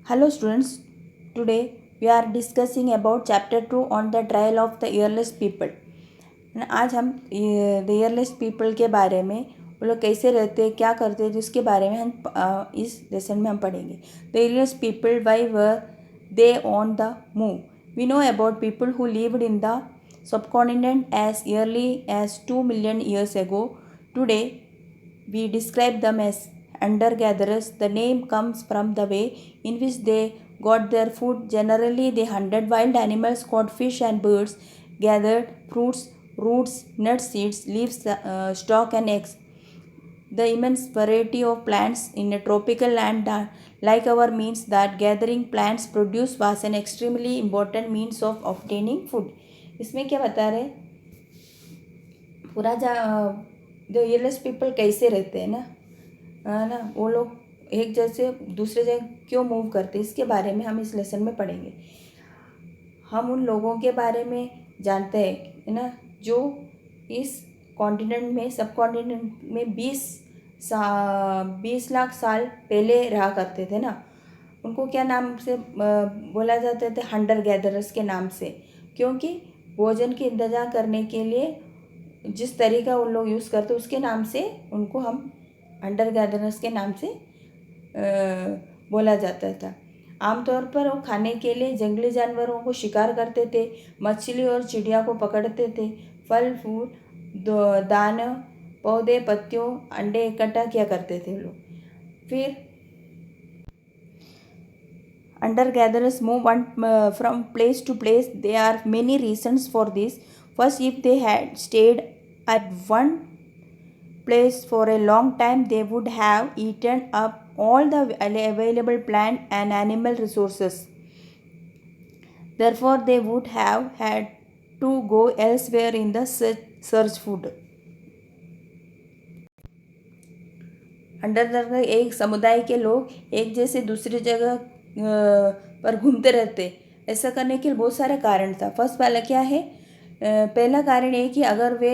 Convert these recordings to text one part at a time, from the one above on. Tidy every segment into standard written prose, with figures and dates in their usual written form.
Hello students, today we are discussing about chapter 2 on the trial of the earless people. आज हम the earless people के बारे में वो लोग कैसे रहते हैं क्या करते हैं जिसके बारे में हम इस लेसन में हम पढ़ेंगे. The earless people, why were they on the move? We know about people who lived in the subcontinent as early as 2 million years ago. Today we describe them as hunter-gatherers. The name comes from the way in which they got their food. Generally, they hunted wild animals, caught fish and birds, gathered fruits, roots, nuts, seeds, leaves, stalk, and eggs. The immense variety of plants in a tropical land like our means that gathering plants produce was an extremely important means of obtaining food. इसमें क्या बता रहे पूरा the earliest people कैसे रहते हैं ना वो लोग एक जैसे दूसरे जगह क्यों मूव करते हैं इसके बारे में हम इस लेसन में पढ़ेंगे. हम उन लोगों के बारे में जानते हैं है ना जो इस कॉन्टिनेंट में सब कॉन्टिनेंट में 20 लाख साल पहले रहा करते थे ना. उनको क्या नाम से बोला जाते थे? हंटर गैदरर्स के नाम से, क्योंकि भोजन के इंतजाम करने के लिए जिस तरीका उन लोग यूज़ करते उसके नाम से उनको हम हंटर गैदरर्स के नाम से बोला जाता था. आमतौर पर वो खाने के लिए जंगली जानवरों को शिकार करते थे, मछली और चिड़िया को पकड़ते थे, फल फूल दाने पौधे पत्तियों अंडे इकट्ठा किया करते थे लोग. फिर hunter gatherers move from place to place. There are many reasons for this. First, if they had stayed at one place for a long time, they would have eaten up all the available plant and animal resources. Therefore, they would have had to go elsewhere in the search food. Hunter एक समुदाय के लोग एक जैसे दूसरी जगह पर घूमते रहते. ऐसा करने के लिए बहुत सारे कारण था. फर्स्ट वाला क्या है? पहला कारण ये कि अगर वे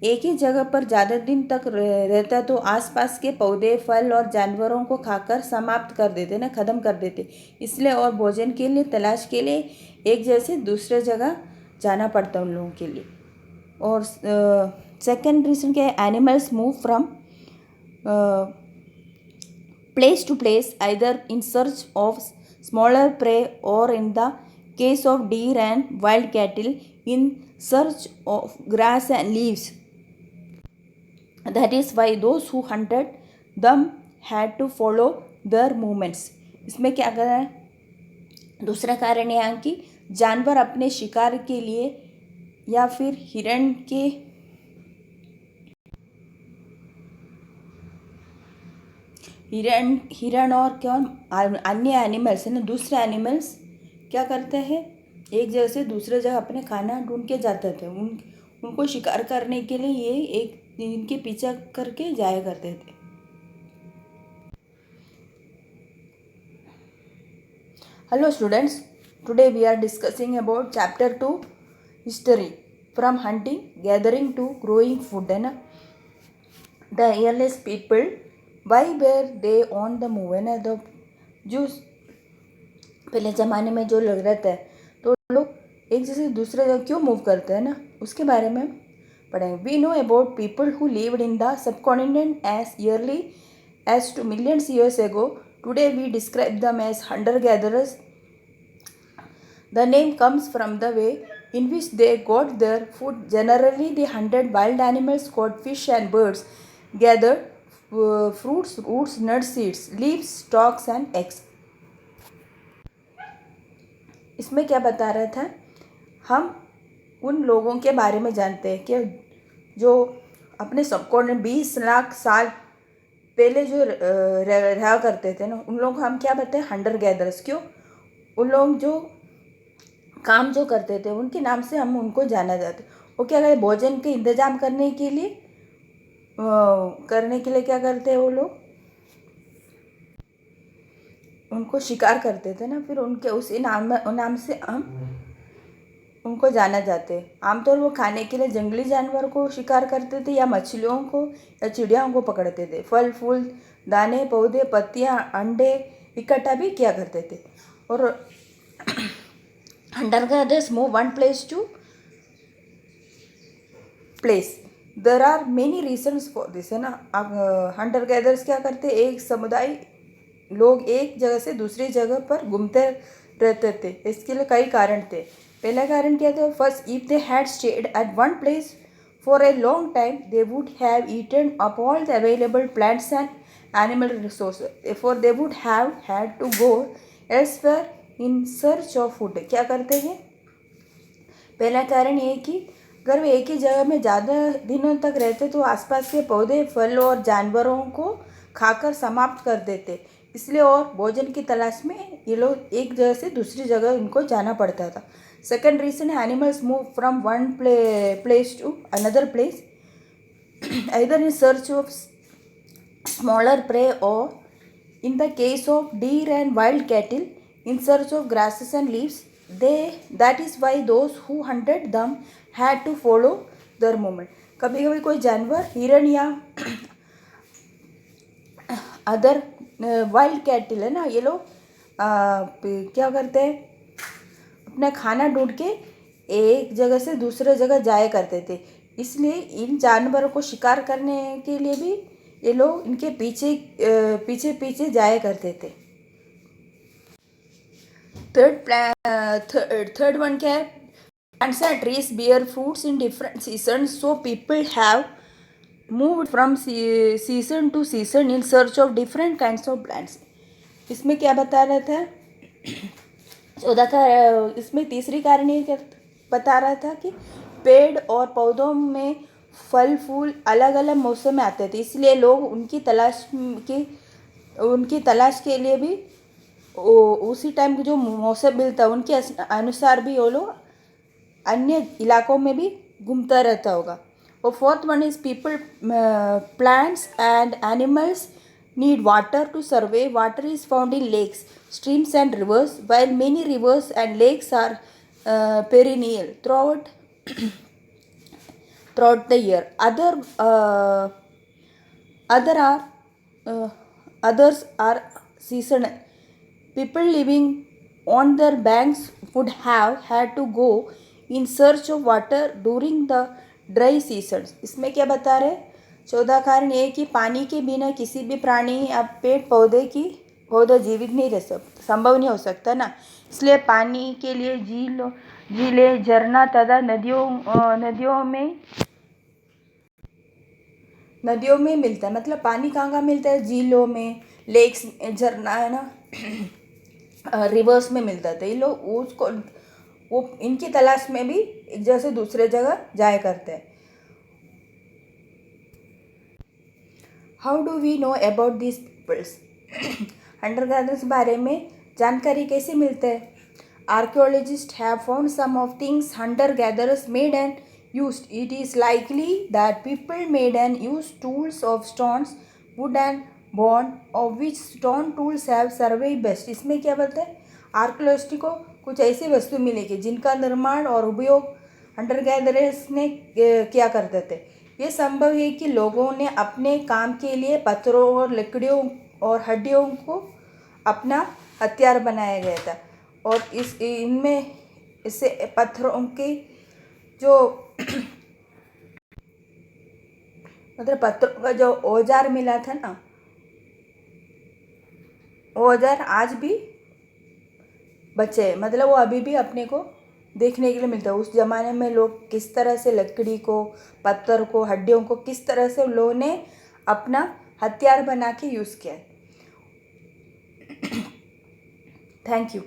एक ही जगह पर ज़्यादा दिन तक रहता तो आसपास के पौधे फल और जानवरों को खाकर समाप्त कर देते ना, ख़त्म कर देते. इसलिए और भोजन के लिए तलाश के लिए एक जैसे दूसरे जगह जाना पड़ता उन लोगों के लिए. और सेकेंड रीज़न क्या है? Animals move from place to place either in search of smaller prey or in the case of deer and wild cattle in search of grass and leaves. That is why those who hunted them had to follow their movements. इसमें क्या कर रहा है? दूसरा कारण यहाँ कि जानवर अपने शिकार के लिए या फिर हिरण और क्या अन्य एनिमल्स है ना, दूसरे एनिमल्स क्या करते हैं? एक जगह से दूसरे जगह अपने खाना ढूंढ के जाते थे. उनको शिकार करने के लिए ये एक इनके पीछा करके जाया करते थे. Hello students, today we are discussing about chapter 2 history from hunting gathering to growing food है ना. The earliest people, why were they on the move है ना. तो जो पहले ज़माने में जो लोग रहते हैं तो लोग एक जैसे दूसरे जगह क्यों मूव करते हैं ना, उसके बारे में पढ़ेंगे. We know about people who lived in the subcontinent as early as 2 million years ago. Today we describe them as hunter-gatherers. The name comes from the way in which they got their food. Generally, they hunted wild animals, caught fish and birds, gathered fruits, roots, nuts, seeds, leaves, stalks and eggs. इसमें क्या बता रहा था? हम उन लोगों के बारे में जानते हैं कि जो अपने सबकॉन्टिनेंट 20 लाख साल पहले जो रहा करते थे ना, उन लोग हम क्या बताते हैं? Hunter gatherers. क्यों? उन लोग जो काम जो करते थे उनके नाम से हम उनको जाना जाते. वो क्या कहते? भोजन के इंतजाम करने के लिए क्या करते हैं? वो लोग उनको शिकार करते थे ना, फिर उनके उसी नाम से हम उनको जाना जाते. आमतौर वो खाने के लिए जंगली जानवर को शिकार करते थे या मछलियों को या चिड़ियाओं को पकड़ते थे. फल फूल दाने पौधे पत्तियाँ अंडे इकट्ठा भी किया करते थे। और hunter gatherers move one place to place, there are many reasons for this, है ना। अब हंटर गैदर्स क्या करते, एक समुदाय लोग एक जगह से दूसरी जगह पर घूमते रहते थे। इसके लिए कई कारण थे। पहला कारण क्या था, first, if they had stayed at one place for a long time they would have eaten up all the available plants and animal resources, therefore they would have had to go elsewhere in search of food। क्या करते हैं, पहला कारण ये कि अगर वे एक ही जगह में ज़्यादा दिनों तक रहते तो आसपास के पौधे, फल और जानवरों को खाकर समाप्त कर देते, इसलिए और भोजन की तलाश में ये लोग एक जगह से दूसरी जगह इनको जाना पड़ता था। Second reason, animals move from one place to another place either in search of smaller prey or, in the case of deer and wild cattle, in search of grasses and leaves। That is why those who hunted them had to follow their movement। कभी कभी कोई जानवर, हिरण या other wild cattle, है ना, ये लोग क्या करते हैं, अपना खाना ढूंढ के एक जगह से दूसरे जगह जाया करते थे, इसलिए इन जानवरों को शिकार करने के लिए भी ये लोग इनके पीछे पीछे पीछे जाया करते थे। थर्ड वन क्या है, plants and trees bear fruits in different seasons, so people have moved from season to season in search of different kinds of plants। इसमें क्या बता रहा था, चौथा था, इसमें तीसरी कारण ये बता रहा था कि पेड़ और पौधों में फल फूल अलग अलग मौसम में आते थे, इसलिए लोग उनकी तलाश के लिए भी उसी टाइम जो मौसम मिलता उनके अनुसार भी वो लोग अन्य इलाकों में भी घूमता रहता होगा। और fourth one is people, plants and animals need water to survive। Water is found in lakes, streams and rivers, while many rivers and lakes are perennial throughout the year। Others are seasonal। People living on their banks would have had to go in search of water during the dry seasons। इसमें क्या बता रहे, चौथा कारण ये कि पानी के बिना किसी भी प्राणी या पेड़ पौधा जीवित नहीं रह सकता, संभव नहीं हो सकता ना, इसलिए पानी के लिए झीलें, झरना तथा नदियों में मिलता है। मतलब पानी कहाँ मिलता है, झीलों में, लेक्स, झरना, है ना, रिवर्स में मिलता था। ये लोग वो इनकी तलाश में भी एक जगह से दूसरे जगह जाया करते हैं। How do we know about this peoples, hunter gathers के बारे में जानकारी कैसे मिलते हैं। Archaeologist have found some of things hunter gathers made and used. It is likely that people made and use tools of stones, wood and bone, of which stone tools have survive best. इसमें क्या बोलते हैं, archaeologist को कुछ ऐसी वस्तु मिलेगी जिनका निर्माण और उपयोग हंटर गैदर्स ने किया करते थे। ये संभव है कि लोगों ने अपने काम के लिए पत्थरों और लकड़ियों और हड्डियों को अपना हथियार बनाया गया था, और इनमें इससे पत्थरों के जो मतलब पत्थरों का जो औजार मिला था ना, वो औजार आज भी बचे, मतलब वो अभी भी अपने को देखने के लिए मिलता है। उस ज़माने में लोग किस तरह से लकड़ी को, पत्थर को, हड्डियों को किस तरह से लोगों ने अपना हथियार बना के यूज़ किया है। Thank you.